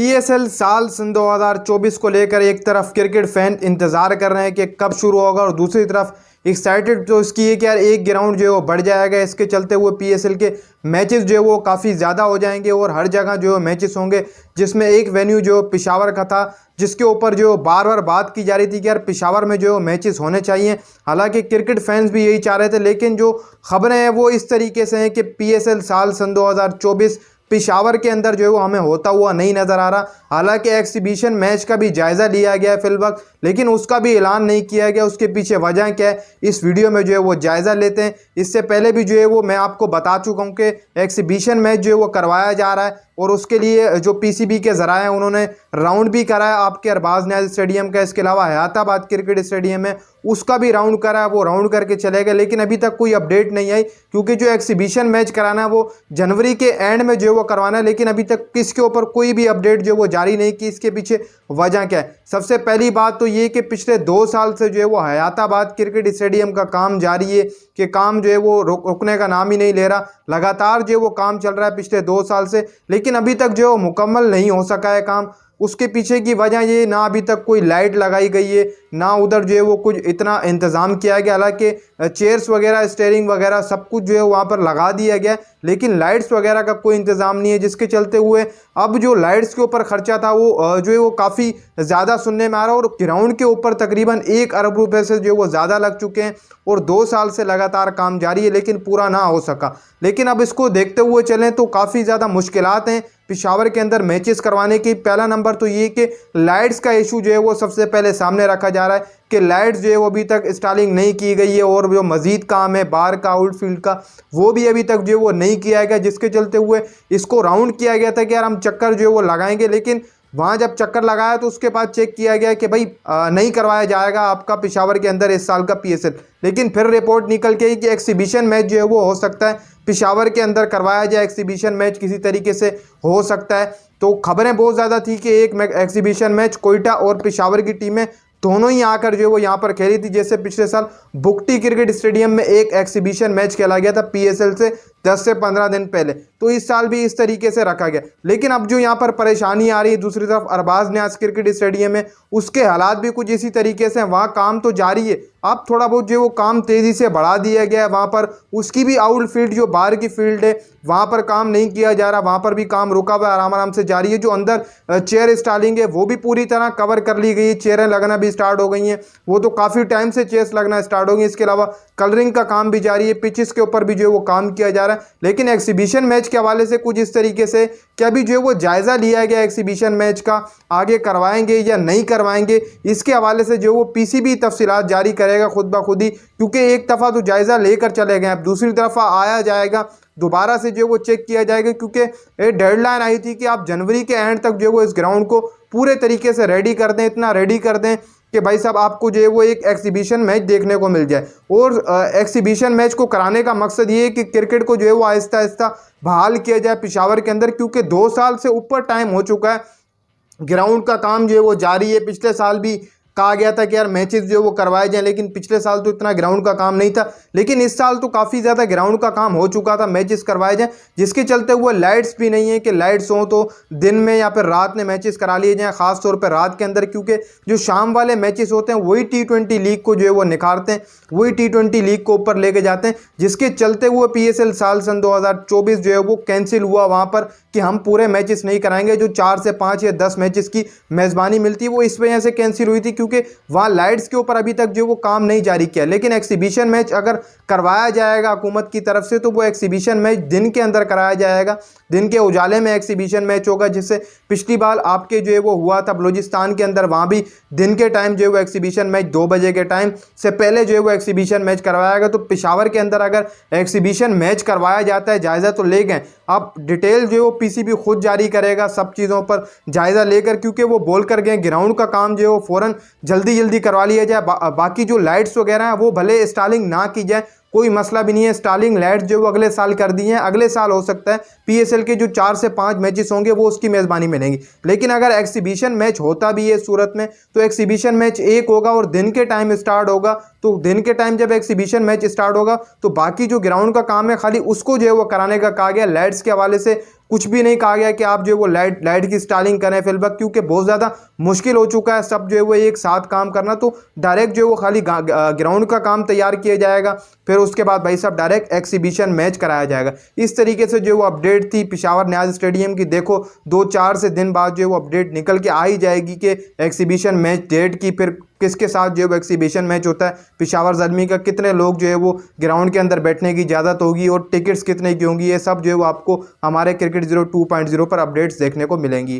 PSL साल सन 2024 को लेकर एक तरफ क्रिकेट फैन इंतज़ार कर रहे हैं कि कब शुरू होगा और दूसरी तरफ एक्साइटेड तो इसकी है कि यार एक ग्राउंड जो है वो बढ़ जाएगा। इसके चलते हुए पीएसएल के मैचेस जो है वो काफ़ी ज़्यादा हो जाएंगे और हर जगह जो है मैचेस होंगे, जिसमें एक वेन्यू जो पेशावर का था जिसके ऊपर जो बार बार बात की जा रही थी कि यार पेशावर में जो मैचेस होने चाहिए। हालांकि क्रिकेट फैंस भी यही चाह रहे थे, लेकिन जो खबरें हैं वो इस तरीके से हैं कि पीएसएल साल सन 2024 पेशावर के अंदर जो है वो हमें होता हुआ नहीं नज़र आ रहा। हालांकि एक्सिबिशन मैच का भी जायज़ा लिया गया है फिलवक्त, लेकिन उसका भी ऐलान नहीं किया गया। उसके पीछे वजह क्या है, इस वीडियो में जो है वो जायज़ा लेते हैं। इससे पहले भी जो है वो मैं आपको बता चुका हूँ कि एक्सिबिशन मैच जो है वो करवाया जा रहा है और उसके लिए जो पीसीबी के ज़राए हैं उन्होंने राउंड भी कराया आपके अरबाज न्याज स्टेडियम का। इसके अलावा हयाताबाद क्रिकेट स्टेडियम है उसका भी राउंड करा, वो राउंड करके चले गए, लेकिन अभी तक कोई अपडेट नहीं आई। क्योंकि जो एक्सिबिशन मैच कराना है वो जनवरी के एंड में जो है वो करवाना है, लेकिन अभी तक किसके ऊपर कोई भी अपडेट जो है वो जारी नहीं की। इसके पीछे वजह क्या है? सबसे पहली बात तो ये कि पिछले 2 साल से जो है वो हयाताबाद क्रिकेट स्टेडियम का काम जारी है कि काम जो है वो रुकने का नाम ही नहीं ले रहा। लगातार जो है वो काम चल रहा है पिछले 2 साल से, लेकिन अभी तक जो मुकम्मल नहीं हो सका है काम। उसके पीछे की वजह ये, ना अभी तक कोई लाइट लगाई गई है, ना उधर जो है वो कुछ इतना इंतज़ाम किया गया। हालांकि चेयर्स वगैरह, स्टेयरिंग वगैरह सब कुछ जो है वहाँ पर लगा दिया गया, लेकिन लाइट्स वगैरह का कोई इंतज़ाम नहीं है, जिसके चलते हुए अब जो लाइट्स के ऊपर खर्चा था वो जो है वो काफ़ी ज़्यादा सुनने में आ रहा है। और ग्राउंड के ऊपर तकरीबन 1 अरब रुपए से जो वो ज़्यादा लग चुके हैं और 2 साल से लगातार काम जारी है, लेकिन पूरा ना हो सका। लेकिन अब इसको देखते हुए चलें तो काफ़ी ज़्यादा मुश्किलात हैं पेशावर के अंदर मैचेस करवाने की। पहला नंबर तो ये कि लाइट्स का इशू जो है वो सबसे पहले सामने रखा जा रहा है कि लाइट्स जो है वो अभी तक इंस्टॉलिंग नहीं की गई है और जो मज़ीद काम है बाहर का, आउटफील्ड का, वो भी अभी तक जो है वो नहीं किया गया। जिसके चलते हुए इसको राउंड किया गया था कि यार हम चक्कर जो है वो लगाएंगे, लेकिन वहाँ जब चक्कर लगाया तो उसके बाद चेक किया गया कि भाई नहीं करवाया जाएगा आपका पेशावर के अंदर इस साल का पीएसएल। लेकिन फिर रिपोर्ट निकल के आई कि एक्सिबिशन मैच जो है वो हो सकता है पेशावर के अंदर करवाया जाए, एक्सिबिशन मैच किसी तरीके से हो सकता है। तो खबरें बहुत ज़्यादा थी कि एक एक्सिबिशन मैच कोयटा और पेशावर की टीमें दोनों ही आकर जो है वो यहाँ पर खेली थी। जैसे पिछले साल बुगटी क्रिकेट स्टेडियम में एक एक्सिबिशन मैच खेला गया था पीएसएल से 10 से 15 दिन पहले, तो इस साल भी इस तरीके से रखा गया। लेकिन अब जो यहाँ पर परेशानी आ रही है, दूसरी तरफ अरबाज न्याज क्रिकेट स्टेडियम में उसके हालात भी कुछ इसी तरीके से हैं। वहाँ काम तो जारी है, अब थोड़ा बहुत जो वो काम तेज़ी से बढ़ा दिया गया है वहाँ पर। उसकी भी आउटफील्ड जो बाहर की फील्ड है वहाँ पर काम नहीं किया जा रहा, वहाँ पर भी काम रुका हुआ आराम आराम से जारी है। जो अंदर चेयर इंस्टॉलिंग है वो भी पूरी तरह कवर कर ली गई है, चेयरें लगना भी स्टार्ट हो गई हैं, वो तो काफ़ी टाइम से चेयर्स लगना स्टार्ट हो गई। इसके अलावा कलरिंग का काम भी जारी है, पिचेस के ऊपर भी जो है वो काम किया जा रहा है। लेकिन एक्सिबिशन मैच के हवाले से कुछ इस तरीके से क्या भी जो है वो जायज़ा लिया गया एक्सिबिशन मैच का, आगे करवाएंगे या नहीं करवाएंगे, इसके हवाले से जो वो पीसीबी तफसीलात जारी करेगा खुद ब खुद ही। क्योंकि एक दफ़ा तो जायज़ा लेकर चले गए, अब दूसरी दफ़ा आया जाएगा, दोबारा से जो वो चेक किया जाएगा। क्योंकि एक डेडलाइन आई थी कि आप जनवरी के एंड तक जो वो इस ग्राउंड को पूरे तरीके से रेडी कर दें, इतना रेडी कर दें कि भाई साहब आपको जो है वो एक एक्सिबिशन मैच देखने को मिल जाए। और एक्सिबिशन मैच को कराने का मकसद ये है कि क्रिकेट को जो है वो आहिस्ता आहिस्ता बहाल किया जाए पेशावर के अंदर। क्योंकि 2 साल से ऊपर टाइम हो चुका है, ग्राउंड का काम जो है वो जारी है। पिछले साल भी कहा गया था कि यार मैचेस जो वो करवाए जाएं, लेकिन पिछले साल तो इतना ग्राउंड का काम नहीं था, लेकिन इस साल तो काफ़ी ज़्यादा ग्राउंड का काम हो चुका था, मैचेस करवाए जाएं। जिसके चलते हुए लाइट्स भी नहीं है कि लाइट्स हों तो दिन में या फिर रात में मैचेस करा लिए जाएँ, ख़ास तौर पर रात के अंदर। क्योंकि जो शाम वाले मैचेस होते हैं वही T20 लीग को जो है वो निखारते हैं, वही T20 लीग को ऊपर लेके जाते हैं। जिसके चलते हुए पीएसएल साल सन 2024 जो है वो कैंसिल हुआ वहाँ पर कि हम पूरे मैचेस नहीं कराएंगे। जो 4 से 5 या 10 मैचेस की मेज़बानी मिलती है वो इस वजह से कैंसिल हुई थी, क्योंकि वहाँ लाइट्स के ऊपर अभी तक जो वो काम नहीं जारी किया। लेकिन एक्सिबिशन मैच अगर करवाया जाएगा हुकूमत की तरफ से तो वो एक्सिबिशन मैच दिन के अंदर कराया जाएगा, दिन के उजाले में एक्सिबिशन मैच होगा। जिससे पिछली बार आपके जो है वो हुआ था बलूचिस्तान के अंदर, वहाँ भी दिन के टाइम जो है वो एक्सिबिशन मैच 2 बजे के टाइम से पहले जो है वो एक्सिबिशन मैच करवाया गया। तो पेशावर के अंदर अगर एक्सिबिशन मैच करवाया जाता है, जायज़ा तो ले गए, अब डिटेल जो है वो पीसीबी खुद जारी करेगा सब चीज़ों पर जायज़ा लेकर। क्योंकि वो बोल कर गए ग्राउंड का काम जो है वो फ़ौरन जल्दी करवा लिया जाए। बाकी जो लाइट्स वगैरह हैं वो भले इंस्टॉलिंग ना की जाए, कोई मसला भी नहीं है। स्टार्लिंग लाइट्स जो वो अगले साल कर दी हैं, अगले साल हो सकता है पीएसएल के जो 4 से 5 मैचेस होंगे वो उसकी मेज़बानी में रहेंगी। लेकिन अगर एक्सिबिशन मैच होता भी है सूरत में तो एक्सिबिशन मैच एक होगा और दिन के टाइम स्टार्ट होगा। तो दिन के टाइम जब एक्सिबिशन मैच स्टार्ट होगा तो बाकी जो ग्राउंड का काम है खाली उसको जो है वो कराने का कहा गया। लाइट्स के हवाले से कुछ भी नहीं कहा गया कि आप जो है वो लाइट की इंस्टॉलिंग करें फिल वक्त, क्योंकि बहुत ज़्यादा मुश्किल हो चुका है सब जो है वो एक साथ काम करना। तो डायरेक्ट जो है वो खाली ग्राउंड का काम तैयार किया जाएगा, फिर उसके बाद भाई साहब डायरेक्ट एक्सीबिशन मैच कराया जाएगा। इस तरीके से जो वो अपडेट थी पेशावर न्याज स्टेडियम की, देखो 2-4 से दिन बाद जो है वो अपडेट निकल के आ ही जाएगी कि एक्सीबिशन मैच डेट की, फिर किसके साथ जो है वो एक्सीबिशन मैच होता है पेशावर ज़ल्मी का, कितने लोग जो है वो ग्राउंड के अंदर बैठने की इजाज़त होगी और टिकट्स कितने की होंगी, ये सब जो है वो आपको हमारे क्रिकेट 02.0 पर अपडेट्स देखने को मिलेंगी।